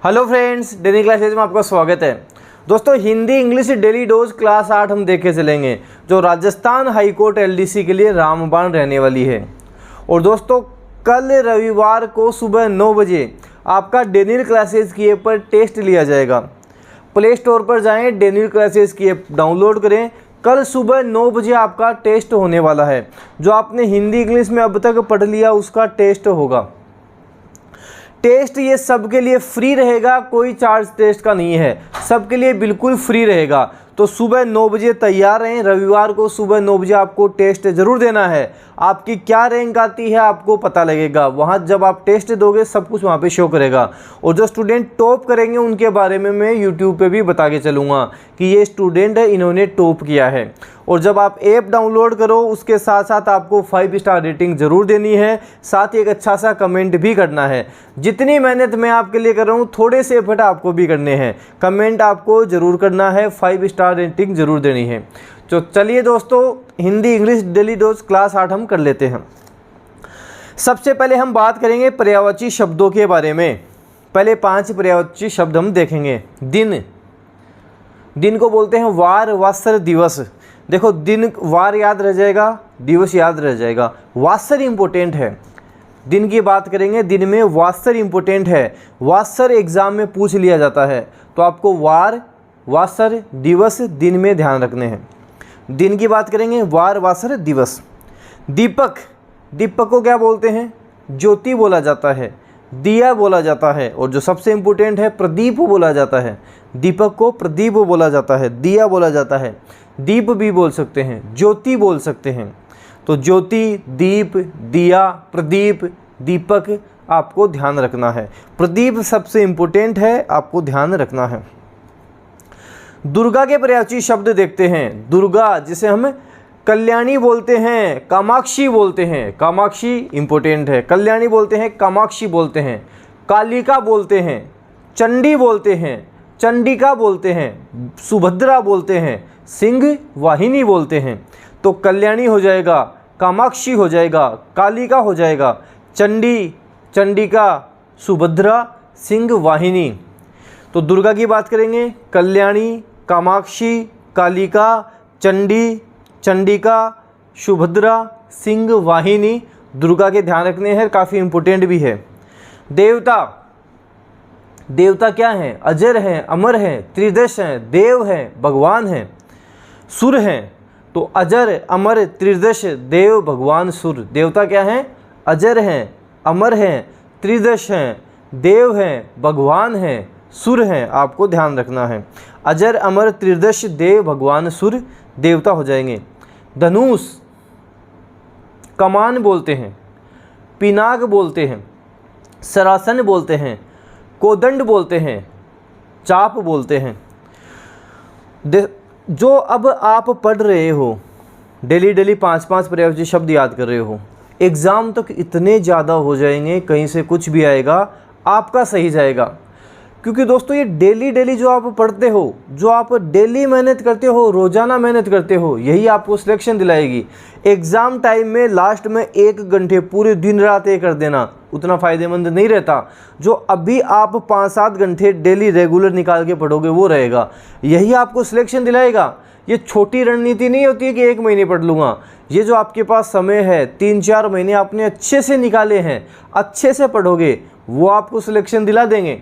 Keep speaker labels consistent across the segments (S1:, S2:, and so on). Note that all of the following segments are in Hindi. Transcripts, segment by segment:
S1: हेलो फ्रेंड्स, डेली क्लासेज में आपका स्वागत है। दोस्तों, Hindi English daily dose class 8 हम देखे चलेंगे, जो राजस्थान हाई कोर्ट एलडीसी के लिए रामबाण रहने वाली है। और दोस्तों, कल रविवार को सुबह 9 बजे आपका डेली क्लासेज की ऐप पर टेस्ट लिया जाएगा। प्ले स्टोर पर जाएं, डेली क्लासेज की ऐप डाउनलोड करें। कल सुबह 9 बजे आपका टेस्ट होने वाला है। जो आपने हिंदी इंग्लिश में अब तक पढ़ लिया उसका टेस्ट होगा। टेस्ट ये सबके लिए फ्री रहेगा, कोई चार्ज टेस्ट का नहीं है, सबके लिए बिल्कुल फ्री रहेगा। तो सुबह 9 बजे तैयार रहें। रविवार को सुबह 9 बजे आपको टेस्ट ज़रूर देना है। आपकी क्या रैंक आती है आपको पता लगेगा। वहाँ जब आप टेस्ट दोगे सब कुछ वहाँ पे शो करेगा। और जो स्टूडेंट टॉप करेंगे उनके बारे में मैं यूट्यूब पे भी बता के चलूँगा कि ये स्टूडेंट है, इन्होंने टॉप किया है। और जब आप ऐप डाउनलोड करो उसके साथ साथ आपको 5 स्टार रेटिंग ज़रूर देनी है, साथ ही एक अच्छा सा कमेंट भी करना है। जितनी मेहनत मैं आपके लिए कर रहा हूँ थोड़े से एफर्ट आपको भी करने हैं। कमेंट आपको ज़रूर करना है, 5 स्टार रेटिंग ज़रूर देनी है। तो चलिए दोस्तों, Hindi English daily dose class 8 हम कर लेते हैं। सबसे पहले हम बात करेंगे पर्यायवाची शब्दों के बारे में। पहले 5 पर्यायवाची शब्द हम देखेंगे। दिन, दिन को बोलते हैं वार, वासर, दिवस। देखो, दिन वार याद रह जाएगा, दिवस याद रह जाएगा, वासर इंपॉर्टेंट है। दिन की बात करेंगे, दिन में वासर इंपॉर्टेंट है। वासर एग्जाम में पूछ लिया जाता है, तो आपको वार, वासर, दिवस दिन में ध्यान रखने हैं। दिन की बात करेंगे, वार, वासर, दिवस। दीपक, दीपक को क्या बोलते हैं? ज्योति बोला जाता है, दिया बोला जाता है, और जो सबसे इम्पोर्टेंट है प्रदीप बोला जाता है। दीपक को प्रदीप बोला जाता है, दिया बोला जाता है, दीप भी बोल सकते हैं, ज्योति बोल सकते हैं। तो ज्योति, दीप, दिया, प्रदीप, दीपक आपको ध्यान रखना है। प्रदीप सबसे इम्पोर्टेंट है, आपको ध्यान रखना है। दुर्गा के पर्यायवाची शब्द देखते हैं। दुर्गा जिसे हम कल्याणी बोलते हैं, कामाक्षी बोलते हैं। कामाक्षी इंपॉर्टेंट है। कल्याणी बोलते हैं, कामाक्षी बोलते हैं, कालिका बोलते हैं, चंडी बोलते हैं, चंडिका बोलते हैं, सुभद्रा बोलते हैं, सिंह वाहिनी बोलते हैं। तो कल्याणी हो जाएगा, कामाक्षी हो जाएगा, कालिका हो जाएगा, चंडी, चंडिका, सुभद्रा, सिंह वाहिनी। तो दुर्गा की बात करेंगे, कल्याणी, कामाक्षी, कालिका, चंडी, चंडिका, सुभद्रा, सिंह वाहिनी दुर्गा के ध्यान रखने हैं, काफ़ी इम्पोर्टेंट भी है। देवता, देवता क्या हैं? अजर हैं, अमर हैं, त्रिदश हैं, देव हैं, भगवान हैं। सुर हैं, तो अजर, अमर, त्रिदश, देव, भगवान, सुर। देवता क्या हैं? अजर हैं, अमर हैं, त्रिदश हैं, देव हैं, भगवान हैं, सुर हैं। आपको ध्यान रखना है। अजर, अमर, त्रिदश, देव, भगवान, सुर देवता हो जाएंगे। धनुष, कमान बोलते हैं, पिनाक बोलते हैं, सरासन बोलते हैं, कोदंड बोलते हैं, चाप बोलते हैं। जो अब आप पढ़ रहे हो, डेली डेली 5-5 पर्यायवाची शब्द याद कर रहे हो, एग्ज़ाम तक इतने ज़्यादा हो जाएंगे, कहीं से कुछ भी आएगा आपका सही जाएगा। क्योंकि दोस्तों, ये डेली डेली जो आप पढ़ते हो, जो आप डेली मेहनत करते हो, रोज़ाना मेहनत करते हो, यही आपको सिलेक्शन दिलाएगी। एग्ज़ाम टाइम में लास्ट में 1 घंटे पूरे दिन रात ये कर देना उतना फ़ायदेमंद नहीं रहता। जो अभी आप 5-7 घंटे डेली रेगुलर निकाल के पढ़ोगे वो रहेगा, यही आपको सिलेक्शन दिलाएगा। ये छोटी रणनीति नहीं होती है कि 1 महीने पढ़ लूँगा। ये जो आपके पास समय है, 3-4 महीने आपने अच्छे से निकाले हैं, अच्छे से पढ़ोगे, वो आपको सिलेक्शन दिला देंगे।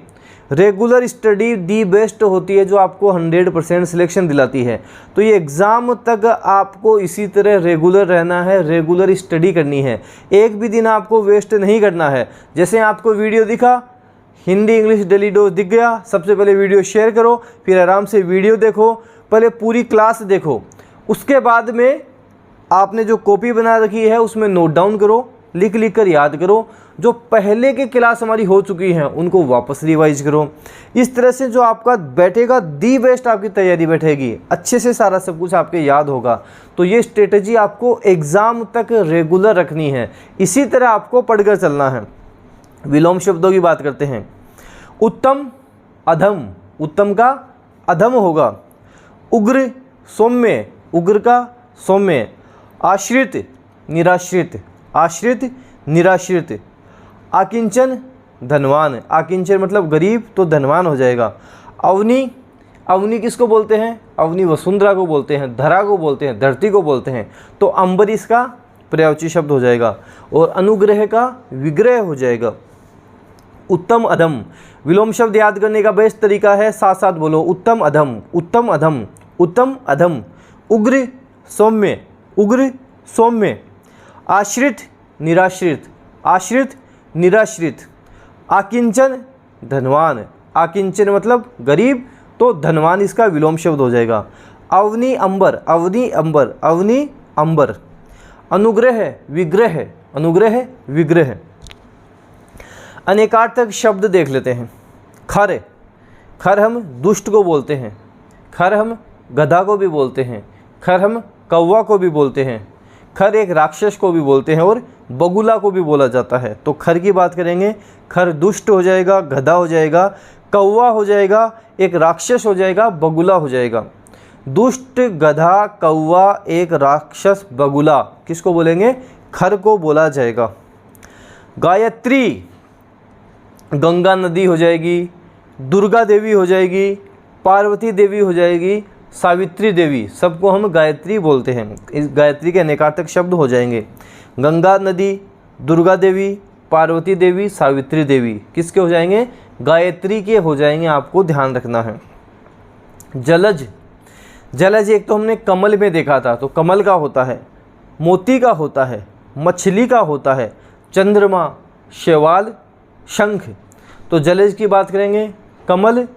S1: रेगुलर स्टडी दी बेस्ट होती है, जो आपको 100% सिलेक्शन दिलाती है। तो ये एग्ज़ाम तक आपको इसी तरह रेगुलर रहना है, रेगुलर स्टडी करनी है। एक भी दिन आपको वेस्ट नहीं करना है। जैसे आपको वीडियो दिखा, हिंदी इंग्लिश डेली डोज दिख गया, सबसे पहले वीडियो शेयर करो, फिर आराम से वीडियो देखो, पहले पूरी क्लास देखो, उसके बाद में आपने जो कॉपी बना रखी है उसमें नोट डाउन करो, लिख लिख कर याद करो। जो पहले की क्लास हमारी हो चुकी हैं उनको वापस रिवाइज करो। इस तरह से जो आपका बैठेगा, दी बेस्ट आपकी तैयारी बैठेगी, अच्छे से सारा सब कुछ आपके याद होगा। तो ये स्ट्रेटजी आपको एग्ज़ाम तक रेगुलर रखनी है, इसी तरह आपको पढ़कर चलना है। विलोम शब्दों की बात करते हैं। उत्तम, अधम, उत्तम का अधम होगा। उग्र, सौम्य, उग्र का सौम्य। आश्रित, निराश्रित, आश्रित, निराश्रित। आकिंचन, धनवान। आकिंचन मतलब गरीब, तो धनवान हो जाएगा। अवनी, अवनी किसको बोलते हैं? अवनी वसुंधरा को बोलते हैं, धरा को बोलते हैं, धरती को बोलते हैं, तो अंबर इसका पर्यायवाची शब्द हो जाएगा। और अनुग्रह का विग्रह हो जाएगा। उत्तम अधम, विलोम शब्द याद करने का बेस्ट तरीका है, साथ साथ बोलो, उत्तम अधम, उत्तम अधम, उत्तम अधम। उग्र सौम्य, उग्र सौम्य। आश्रित निराश्रित, आश्रित निराश्रित। आकिंचन धनवान, आकिंचन मतलब गरीब, तो धनवान इसका विलोम शब्द हो जाएगा। अवनी अंबर, अवनी अंबर, अवनी अंबर। अनुग्रह विग्रह, अनुग्रह विग्रह। अनेकार्थक शब्द देख लेते हैं। खर, खर हम दुष्ट को बोलते हैं, खर हम गधा को भी बोलते हैं, खर हम कौवा को भी बोलते हैं, खर एक राक्षस को भी बोलते हैं और बगुला को भी बोला जाता है। तो खर की बात करेंगे, खर दुष्ट हो जाएगा, गधा हो जाएगा, कौवा हो जाएगा, एक राक्षस हो जाएगा, बगुला हो जाएगा। दुष्ट, गधा, कौवा, एक राक्षस, बगुला, किसको बोलेंगे? खर को बोला जाएगा। गायत्री, गंगा नदी हो जाएगी, दुर्गा देवी हो जाएगी, पार्वती देवी हो जाएगी, सावित्री देवी, सबको हम गायत्री बोलते हैं। इस गायत्री के अनेकार्थक शब्द हो जाएंगे। गंगा नदी, दुर्गा देवी, पार्वती देवी, सावित्री देवी किसके हो जाएंगे? गायत्री के हो जाएंगे, आपको ध्यान रखना है। जलज, जलज एक तो हमने कमल में देखा था, तो कमल का होता है, मोती का होता है, मछली का होता है, चंद्रमा, शैवाल, शंख। तो जलज की बात करेंगे, कमल,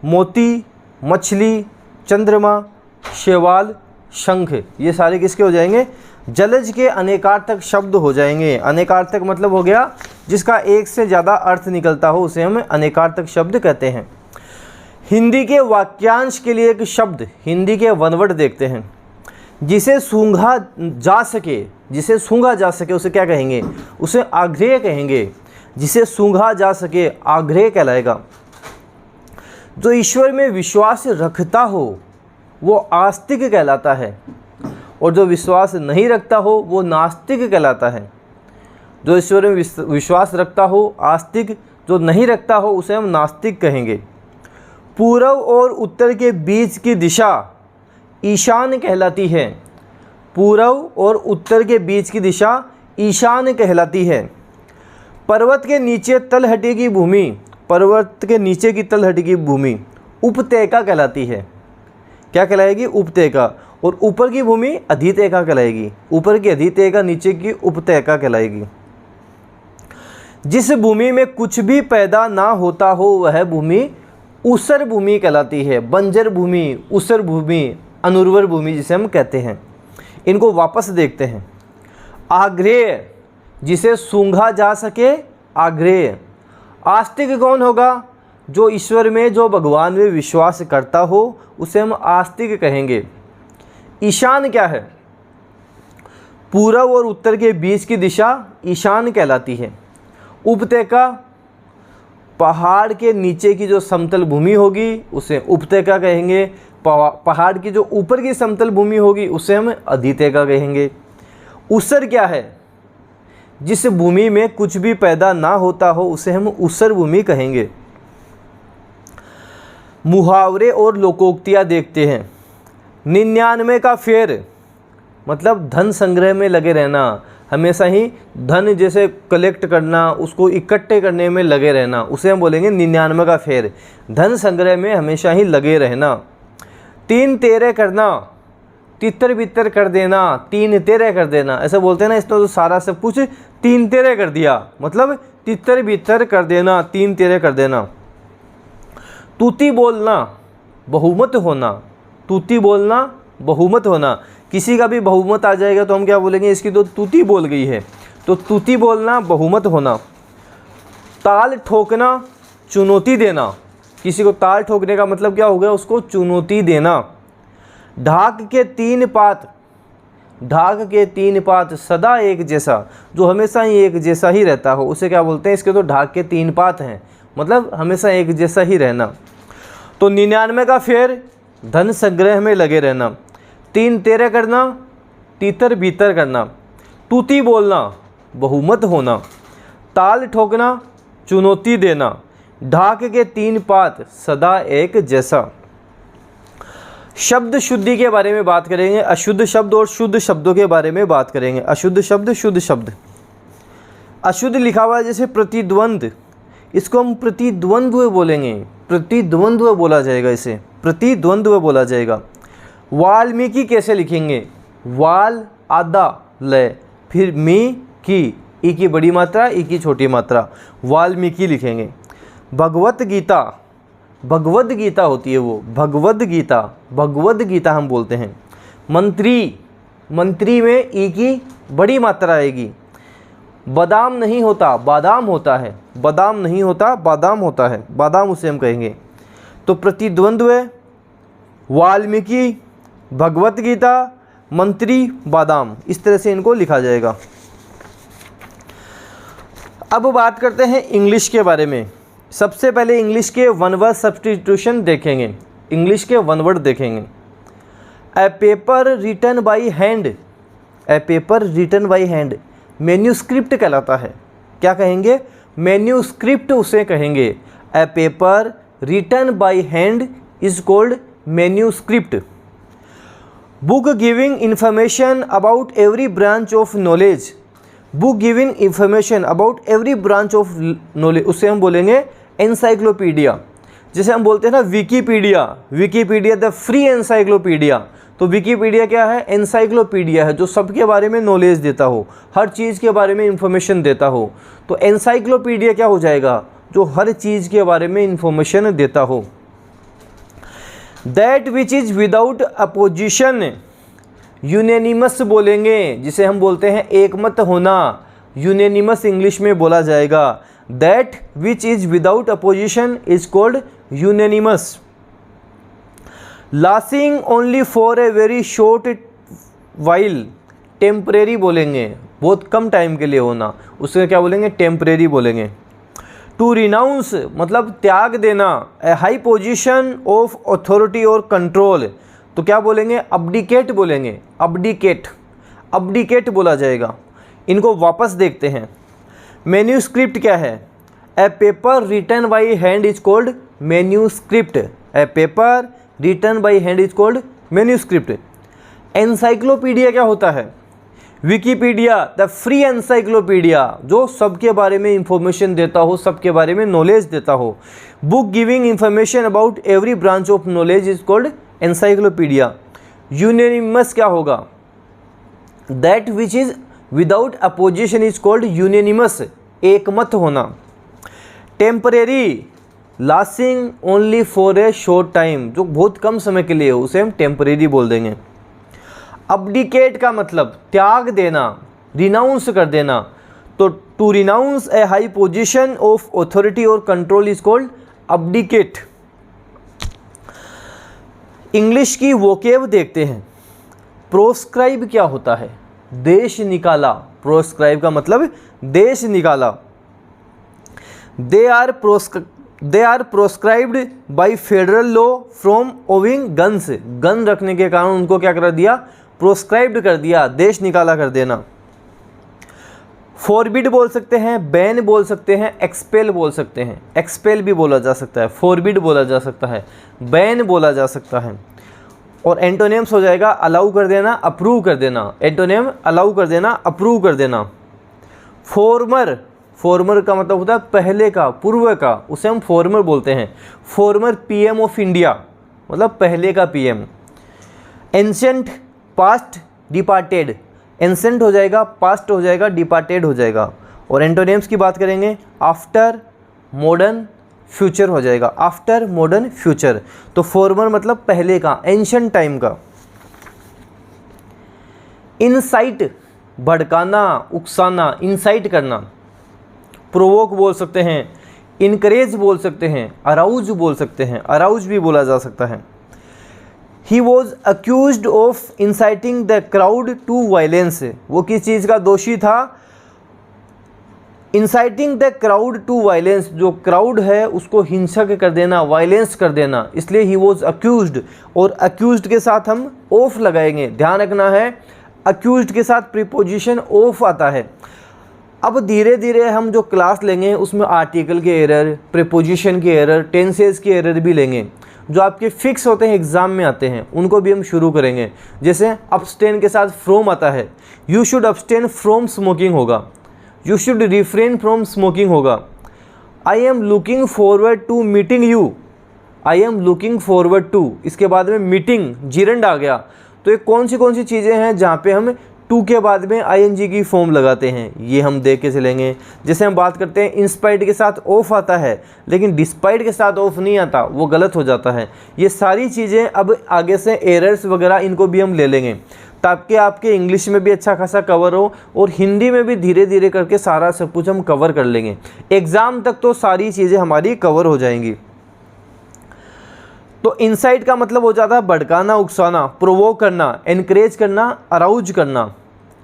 S1: मोती, मछली, चंद्रमा, शैवाल, शंख, ये सारे किसके हो जाएंगे? जलज के अनेकार्थक शब्द हो जाएंगे। अनेकार्थक मतलब हो गया जिसका एक से ज़्यादा अर्थ निकलता हो, उसे हम अनेकार्थक शब्द कहते हैं। हिंदी के वाक्यांश के लिए एक शब्द, हिंदी के वनवर्ड देखते हैं। जिसे सूंघा जा सके, जिसे सूंघा जा सके उसे क्या कहेंगे? उसे आग्रह कहेंगे। जिसे सूंघा जा सके आग्रह कहलाएगा। जो ईश्वर में विश्वास रखता हो वो आस्तिक कहलाता है, और जो विश्वास नहीं रखता हो वो नास्तिक कहलाता है। जो ईश्वर में विश्वास रखता हो आस्तिक, जो नहीं रखता हो उसे हम नास्तिक कहेंगे। पूर्व और उत्तर के बीच की दिशा ईशान कहलाती है। पूर्व और उत्तर के बीच की दिशा ईशान कहलाती है। पर्वत के नीचे तलहटी की भूमि, पर्वत के नीचे की तलहटी की भूमि उपत्यका कहलाती है। क्या कहलाएगी? उपत्यका। और ऊपर की भूमि अधित्यका कहलाएगी। ऊपर की अधित्यका, नीचे की उपत्यका कहलाएगी। जिस भूमि में कुछ भी पैदा ना होता हो वह भूमि ऊसर भूमि कहलाती है। बंजर भूमि, ऊसर भूमि, अनुर्वर भूमि जिसे हम कहते हैं। इनको वापस देखते हैं। आग्रह, जिसे सूंघा जा सके आग्रह। आस्तिक कौन होगा? जो ईश्वर में, जो भगवान में विश्वास करता हो उसे हम आस्तिक कहेंगे। ईशान क्या है? पूर्व और उत्तर के बीच की दिशा ईशान कहलाती है। उपत्यका, पहाड़ के नीचे की जो समतल भूमि होगी उसे उपत्यका कहेंगे। पहाड़ की जो ऊपर की समतल भूमि होगी उसे हम अधित्यका कहेंगे। ऊसर क्या है? जिस भूमि में कुछ भी पैदा ना होता हो उसे हम ऊसर भूमि कहेंगे। मुहावरे और लोकोक्तियाँ देखते हैं। 99 का फेर मतलब धन संग्रह में लगे रहना, हमेशा ही धन जैसे कलेक्ट करना, उसको इकट्ठे करने में लगे रहना, उसे हम बोलेंगे 99 का फेर। धन संग्रह में हमेशा ही लगे रहना। 3 तेरे करना, तितर बितर कर देना, 3 तेरे कर देना, ऐसा बोलते हैं ना। इसमें तो सारा सब कुछ 3 तेरे कर दिया, मतलब तितर बितर कर देना, 3 तेरे कर देना। तूती बोलना, बहुमत होना। तूती बोलना, बहुमत होना। किसी का भी बहुमत आ जाएगा तो हम क्या बोलेंगे? इसकी तो तूती बोल गई है, तो तूती बोलना, बहुमत होना। ताल ठोकना, चुनौती देना। किसी को ताल ठोकने का मतलब क्या हो गया? उसको चुनौती देना। ढाक के 3 पात, ढाक के 3 पात सदा एक जैसा, जो हमेशा ही एक जैसा ही रहता हो उसे क्या बोलते हैं? इसके तो ढाक के 3 पात हैं, मतलब हमेशा एक जैसा ही रहना। तो 99 का फेर धन संग्रह में लगे रहना। 3 तेरे करना, तीतर भीतर करना। तूती बोलना, बहुमत होना। ताल ठोकना, चुनौती देना, ढाक के 3 पात, सदा एक जैसा। शब्द शुद्धि के बारे में बात करेंगे, अशुद्ध शब्द और शुद्ध शब्दों के बारे में बात करेंगे। अशुद्ध शब्द, शुद्ध शब्द। अशुद्ध लिखा हुआ है जैसे प्रतिद्वंद, इसको हम प्रतिद्वंद्व बोलेंगे, प्रतिद्वंद्व बोला जाएगा, इसे प्रतिद्वंद्व बोला जाएगा। वाल्मीकि कैसे लिखेंगे, वाल आधा लय, फिर मी की, ई की बड़ी मात्रा, ई की छोटी मात्रा, वाल्मीकि लिखेंगे। भगवत गीता, भगवद गीता होती है वो, भगवद गीता, भगवद गीता हम बोलते हैं। मंत्री, मंत्री में ई की बड़ी मात्रा आएगी। बादाम नहीं होता, बादाम होता है, बादाम नहीं होता, बादाम होता है, बादाम उसे हम कहेंगे। तो प्रतिद्वंद्व, वाल्मीकि, भगवत गीता, मंत्री, बादाम, इस तरह से इनको लिखा जाएगा। अब बात करते हैं इंग्लिश के बारे में। सबसे पहले इंग्लिश के वन वर्ड सब्स्टिट्यूशन देखेंगे, इंग्लिश के वन वर्ड देखेंगे। A paper written by hand, a paper written by hand manuscript कहलाता है। क्या कहेंगे, मैन्यूस्क्रिप्ट उसे कहेंगे। A paper written by hand is called manuscript. Book giving information about every branch of knowledge, book giving information about every branch of knowledge, उसे हम बोलेंगे एनसाइक्लोपीडिया। जैसे हम बोलते हैं ना Wikipedia, Wikipedia the free encyclopedia, तो विकीपीडिया क्या है, एनसाइक्लोपीडिया है जो सबके बारे में नॉलेज देता हो, हर चीज़ के बारे में इंफॉर्मेशन देता हो। तो एनसाइक्लोपीडिया क्या हो जाएगा, जो हर चीज़ के बारे में इंफॉर्मेशन देता हो। That which is without opposition, unanimous बोलेंगे, जिसे हम बोलते हैं एकमत होना, यूनेनिमस इंग्लिश में बोला जाएगा। That which is without opposition is called unanimous. Lasting only for a very short while, temporary बोलेंगे, बहुत कम टाइम के लिए होना, उसे क्या बोलेंगे, टेम्परेरी बोलेंगे। टू रिनाउंस मतलब त्याग देना, ए हाई पोजीशन ऑफ अथॉरिटी और कंट्रोल, तो क्या बोलेंगे, अब्डिकेट बोलेंगे, अब्डिकेट, अब्डिकेट बोला जाएगा। इनको वापस देखते हैं। मैन्यूस्क्रिप्ट क्या है, a paper written by hand is called manuscript, a paper written by hand is called manuscript. Encyclopedia क्या होता है, विकीपीडिया द फ्री एनसाइक्लोपीडिया, जो सबके बारे में इंफॉर्मेशन देता हो, सबके बारे में नॉलेज देता हो। Book giving information about every branch of knowledge is called encyclopedia. Unanimous क्या होगा, that which is without opposition is called unanimous, एकमत होना। Temporary, lasting only for a short time, जो बहुत कम समय के लिए हो उसे हम टेम्परेरी बोल देंगे। अब्डिकेट का मतलब त्याग देना, रिनाउंस कर देना, तो to renounce a high position of authority और control is called abdicate. English की वोकेब देखते हैं। प्रोस्क्राइब क्या होता है, देश निकाला, प्रोस्क्राइब का मतलब देश निकाला। They are proscribed by federal law from owning guns, gun रखने के कारण उनको क्या कर दिया, प्रोस्क्राइब्ड कर दिया, देश निकाला कर देना। फॉरबिड बोल सकते हैं, बैन बोल सकते हैं, एक्सपेल बोल सकते हैं, एक्सपेल भी बोला जा सकता है, फॉरबिड बोला जा सकता है, बैन बोला जा सकता है। और एंटोनिम्स हो जाएगा अलाउ कर देना, अप्रूव कर देना, एंटोनिम अलाउ कर देना, अप्रूव कर देना। फॉर्मर, फॉर्मर का मतलब होता है पहले का, पूर्व का, उसे हम फॉर्मर बोलते हैं। फॉर्मर पीएम ऑफ इंडिया मतलब पहले का PM. Ancient, past, departed, ancient हो जाएगा, पास्ट हो जाएगा, डिपार्टेड हो जाएगा। और एंटोनिम्स की बात करेंगे, आफ्टर, मॉडर्न, फ्यूचर हो जाएगा, आफ्टर, मॉडर्न, फ्यूचर। तो फॉर्मर मतलब पहले का, एंशिएंट टाइम का। इनसाइट, भड़काना, उकसाना, इंसाइट करना। प्रोवोक बोल सकते हैं, इनकरेज बोल सकते हैं, अराउज बोल सकते हैं, अराउज भी बोला जा सकता है। He was accused of inciting the crowd to violence, वो किस चीज़ का दोषी था, inciting the crowd to violence, जो क्राउड है उसको हिंसक कर देना, वायलेंस कर देना, इसलिए ही वॉज अक्यूज्ड। और अक्यूज्ड के साथ हम ऑफ लगाएंगे, ध्यान रखना है, अक्यूज्ड के साथ प्रीपोजिशन ऑफ आता है। अब धीरे धीरे हम जो क्लास लेंगे उसमें आर्टिकल के एरर, प्रीपोजिशन के एरर, टेंसेस के एरर भी लेंगे जो आपके फिक्स होते हैं, एग्जाम में आते हैं, उनको भी हम शुरू करेंगे। जैसे अब्सटेन के साथ फ्रॉम आता है, you should abstain from smoking होगा, you should refrain from smoking होगा। I am looking forward to meeting you, I am looking forward to, इसके बाद में मीटिंग जीरंड आ गया। तो ये कौन सी चीज़ें हैं जहाँ पे हम टू के बाद में आईएनजी की फॉर्म लगाते हैं, ये हम देख के चलेंगे। जैसे हम बात करते हैं इंस्पाइट के साथ ऑफ आता है, लेकिन डिस्पाइट के साथ ऑफ नहीं आता, वो गलत हो जाता है। ये सारी चीज़ें अब आगे से एरर्स वगैरह इनको भी हम ले लेंगे ताकि आपके इंग्लिश में भी अच्छा खासा कवर हो और हिंदी में भी धीरे धीरे करके सारा सब कुछ हम कवर कर लेंगे। एग्ज़ाम तक तो सारी चीज़ें हमारी कवर हो जाएंगी। तो इनसाइट का मतलब हो जाता है भड़काना, उकसाना, प्रोवोक करना, एनकरेज करना, अराउज करना।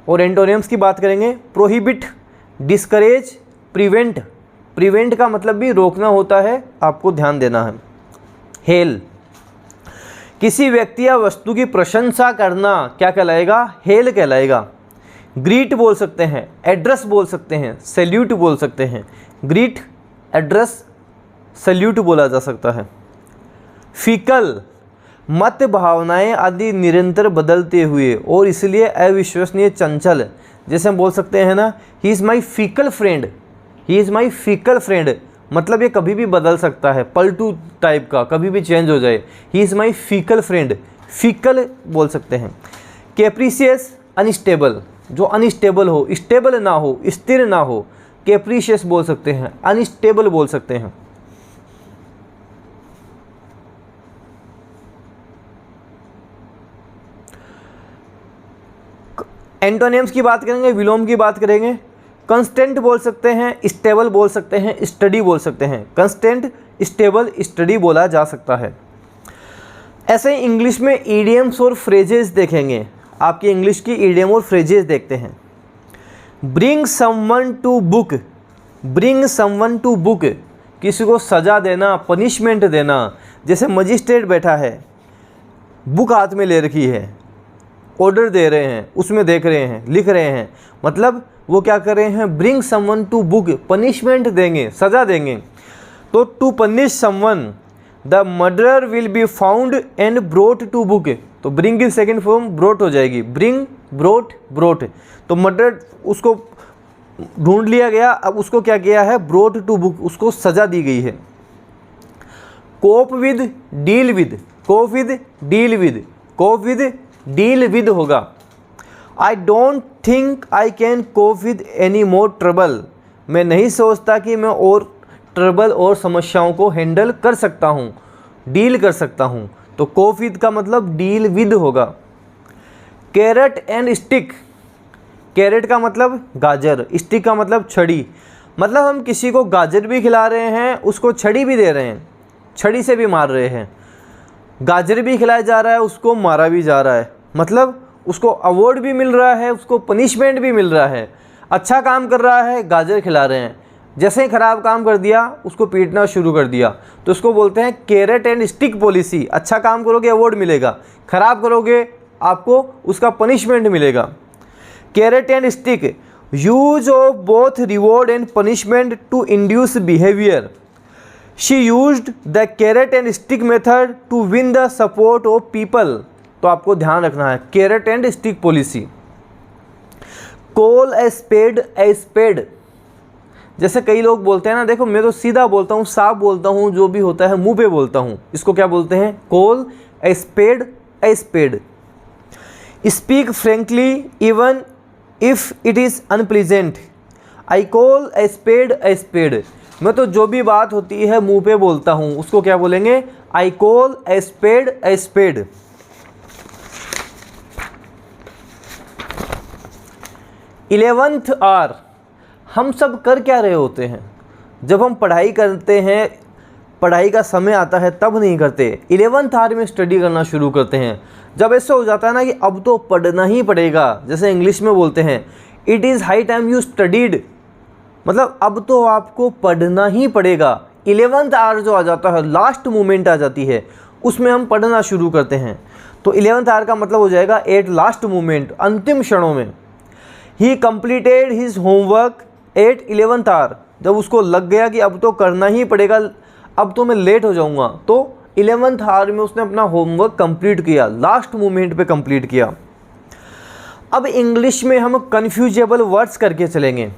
S1: और एंटोनिम्स की बात करेंगे, प्रोहिबिट, डिस्करेज, प्रिवेंट। प्रिवेंट का मतलब भी रोकना होता है, आपको ध्यान देना है। हेल, किसी व्यक्ति या वस्तु की प्रशंसा करना क्या कहलाएगा? हेल कहलाएगा। ग्रीट बोल सकते हैं, एड्रेस बोल सकते हैं, सैल्यूट बोल सकते हैं। ग्रीट, एड्रेस, सैल्यूट बोला जा सकता है। फीकल, मत, भावनाएं आदि निरंतर बदलते हुए और इसलिए अविश्वसनीय, चंचल। जैसे हम बोल सकते हैं ना, he is my faecal friend, he is my faecal friend, मतलब ये कभी भी बदल सकता है, पलटू टाइप का, कभी भी चेंज हो जाए। He is my faecal friend, faecal बोल सकते हैं। कैप्रिशियस, अनस्टेबल, जो अनस्टेबल हो, स्टेबल ना हो, स्थिर ना हो, कैप्रिशियस बोल सकते हैं, अनस्टेबल बोल सकते हैं। एंटोनिम्स की बात करेंगे, विलोम की बात करेंगे। कंस्टेंट बोल सकते हैं, स्टेबल बोल सकते हैं, स्टडी बोल सकते हैं। कंस्टेंट, स्टेबल, स्टडी बोला जा सकता है। ऐसे ही इंग्लिश में ईडियम्स और फ्रेजेस देखेंगे। आपकी इंग्लिश की ईडियम और फ्रेजेस देखते हैं। Bring someone to book, bring someone to book, किसी को सज़ा देना, पनिशमेंट देना। जैसे मजिस्ट्रेट बैठा है, बुक हाथ में ले रखी है, ऑर्डर दे रहे हैं, उसमें देख रहे हैं, लिख रहे हैं, मतलब वो क्या कर रहे हैं? Bring someone to book, punishment देंगे, सज़ा देंगे। तो to punish someone, the murderer will be found and brought to book. तो ब्रिंग की सेकेंड फॉर्म ब्रोट हो जाएगी, ब्रिंग, ब्रोट, ब्रोट। तो मर्डर, उसको ढूंढ लिया गया, अब उसको क्या किया है? ब्रोट टू बुक, उसको सज़ा दी गई है। Cope with, deal with, cope with, deal with, cope with, deal with होगा। I don't think I can cope with any more trouble, मैं नहीं सोचता कि मैं और ट्रबल और समस्याओं को हैंडल कर सकता हूँ, डील कर सकता हूँ। तो कोप विद का मतलब डील विद होगा। कैरेट एंड स्टिक, कैरेट का मतलब गाजर, स्टिक का मतलब छड़ी। मतलब हम किसी को गाजर भी खिला रहे हैं, उसको छड़ी भी दे रहे हैं, छड़ी से भी मार रहे हैं। गाजर भी खिलाया जा रहा है, उसको मारा भी जा रहा है, मतलब उसको अवार्ड भी मिल रहा है, उसको पनिशमेंट भी मिल रहा है। अच्छा काम कर रहा है, गाजर खिला रहे हैं। जैसे ही ख़राब काम कर दिया, उसको पीटना शुरू कर दिया, तो उसको बोलते हैं कैरेट एंड स्टिक पॉलिसी। अच्छा काम करोगे अवार्ड मिलेगा, ख़राब करोगे आपको उसका पनिशमेंट मिलेगा। Carrot and stick, use of both reward and punishment to induce behaviour. She used the carrot and stick method to win the support of people. तो आपको ध्यान रखना है, carrot and stick policy. Call a spade a spade, जैसे कई लोग बोलते हैं ना, देखो मैं तो सीधा बोलता हूँ, साफ बोलता हूँ, जो भी होता है मुंह पे बोलता हूँ, इसको क्या बोलते हैं? Call a spade a spade. Speak frankly even if it is unpleasant, I call a spade a spade. मैं तो जो भी बात होती है मुंह पे बोलता हूँ, उसको क्या बोलेंगे? I call a spade a spade. 11th hour, हम सब कर क्या रहे होते हैं? जब हम पढ़ाई करते हैं, पढ़ाई का समय आता है तब नहीं करते, 11th आवर में स्टडी करना शुरू करते हैं। जब ऐसा हो जाता है ना कि अब तो पढ़ना ही पड़ेगा, जैसे इंग्लिश में बोलते हैं it is high time you studied, मतलब अब तो आपको पढ़ना ही पड़ेगा। 11th आवर जो आ जाता है, लास्ट मोमेंट आ जाती है, उसमें हम पढ़ना शुरू करते हैं। तो 11th आवर का मतलब हो जाएगा एट लास्ट मोमेंट, अंतिम क्षणों में। ही completed his homework at 11th hour, जब उसको लग गया कि अब तो करना ही पड़ेगा, अब तो मैं लेट हो जाऊंगा, तो 11th आवर में उसने अपना होमवर्क कंप्लीट किया, लास्ट मोमेंट पे कंप्लीट किया। अब इंग्लिश में हम कन्फ्यूजेबल वर्ड्स करके चलेंगे।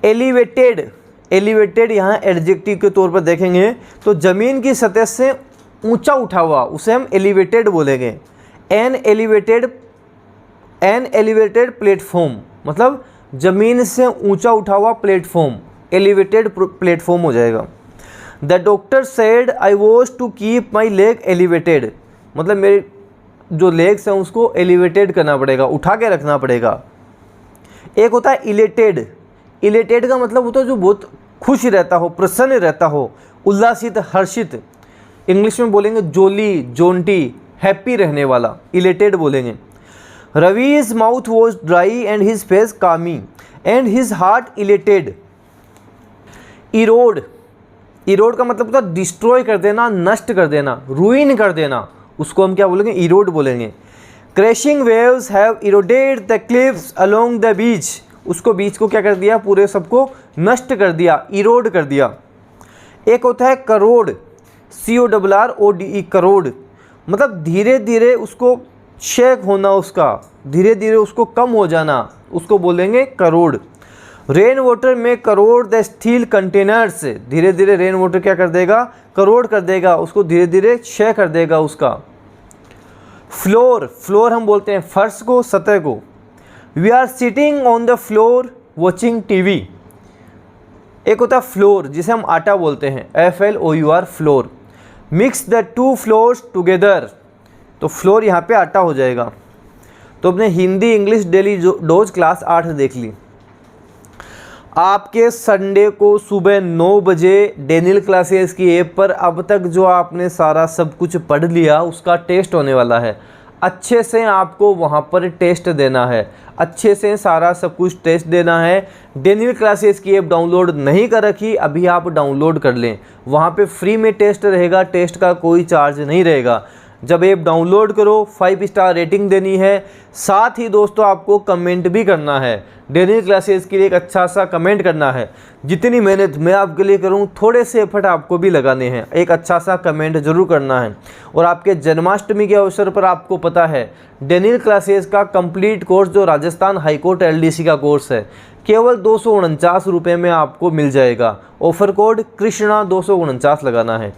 S1: एलिवेटेड, एलिवेटेड यहाँ एडजेक्टिव के तौर पर देखेंगे तो ज़मीन की सतह से ऊंचा उठा हुआ, उसे हम एलिवेटेड बोलेंगे। एन एलिवेटेड प्लेटफॉर्म, मतलब ज़मीन से ऊंचा उठा हुआ प्लेटफॉर्म, एलिवेटेड प्लेटफॉर्म हो जाएगा। The doctor said I was to keep my leg elevated, मतलब मेरे जो लेग्स हैं उसको एलिवेटेड करना पड़ेगा, उठा के रखना पड़ेगा। एक होता है इलेटेड, इलेटेड का मतलब होता है जो बहुत खुश रहता हो, प्रसन्न रहता हो, उल्लासित, हर्षित। इंग्लिश में बोलेंगे जोली, जोंटी, हैप्पी रहने वाला, इलेटेड बोलेंगे। Ravi's mouth was dry and his face calm and his heart elated. Erode, erode का मतलब होता है डिस्ट्रॉय कर देना, नष्ट कर देना, रुइन कर देना, उसको हम क्या बोलेंगे, इरोड बोलेंगे। Crashing waves have eroded the cliffs along the beach, उसको बीच को क्या कर दिया, पूरे सबको नष्ट कर दिया, इरोड कर दिया। एक होता है करोड़, CORRODE, करोड़, मतलब धीरे धीरे उसको शेक होना, उसका धीरे धीरे उसको कम हो जाना, उसको बोलेंगे करोड़। रेन वाटर में करोड़ द स्टील कंटेनर्स, धीरे धीरे रेन वाटर क्या कर देगा, करोड़ कर देगा, उसको धीरे धीरे क्षय कर देगा उसका। फ्लोर, फ्लोर हम बोलते हैं फर्श को, सतह को। We are sitting on the floor watching TV। एक होता है फ्लोर जिसे हम आटा बोलते हैं, FLOUR, floor. Mix the two floors together, तो फ्लोर यहाँ पे आटा हो जाएगा। तो अपने Hindi English daily dose class 8 देख ली। आपके संडे को सुबह 9 बजे डेनियल क्लासेस की ऐप पर अब तक जो आपने सारा सब कुछ पढ़ लिया उसका टेस्ट होने वाला है। अच्छे से आपको वहाँ पर टेस्ट देना है, अच्छे से सारा सब कुछ टेस्ट देना है। डेनियल क्लासेस की ऐप डाउनलोड नहीं कर रखी, अभी आप डाउनलोड कर लें, वहाँ पे फ्री में टेस्ट रहेगा, टेस्ट का कोई चार्ज नहीं रहेगा। जब ऐप डाउनलोड करो 5 स्टार रेटिंग देनी है, साथ ही दोस्तों आपको कमेंट भी करना है, डेनियल क्लासेस के लिए एक अच्छा सा कमेंट करना है। जितनी मेहनत मैं आपके लिए करूं थोड़े से एफर्ट आपको भी लगाने हैं, एक अच्छा सा कमेंट जरूर करना है। और आपके जन्माष्टमी के अवसर पर आपको पता है डेनियल क्लासेस का कंप्लीट कोर्स जो राजस्थान हाईकोर्ट LDC का कोर्स है केवल 249 रुपये में आपको मिल जाएगा। ऑफर कोड कृष्णा 249 लगाना है।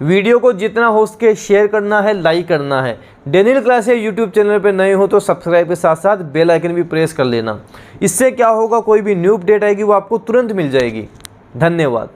S1: वीडियो को जितना हो सके शेयर करना है, लाइक करना है। डेनियल क्लासेस यूट्यूब चैनल पर नए हो तो सब्सक्राइब के साथ साथ बेल आइकन भी प्रेस कर लेना। इससे क्या होगा, कोई भी न्यू अपडेट आएगी वो आपको तुरंत मिल जाएगी। धन्यवाद।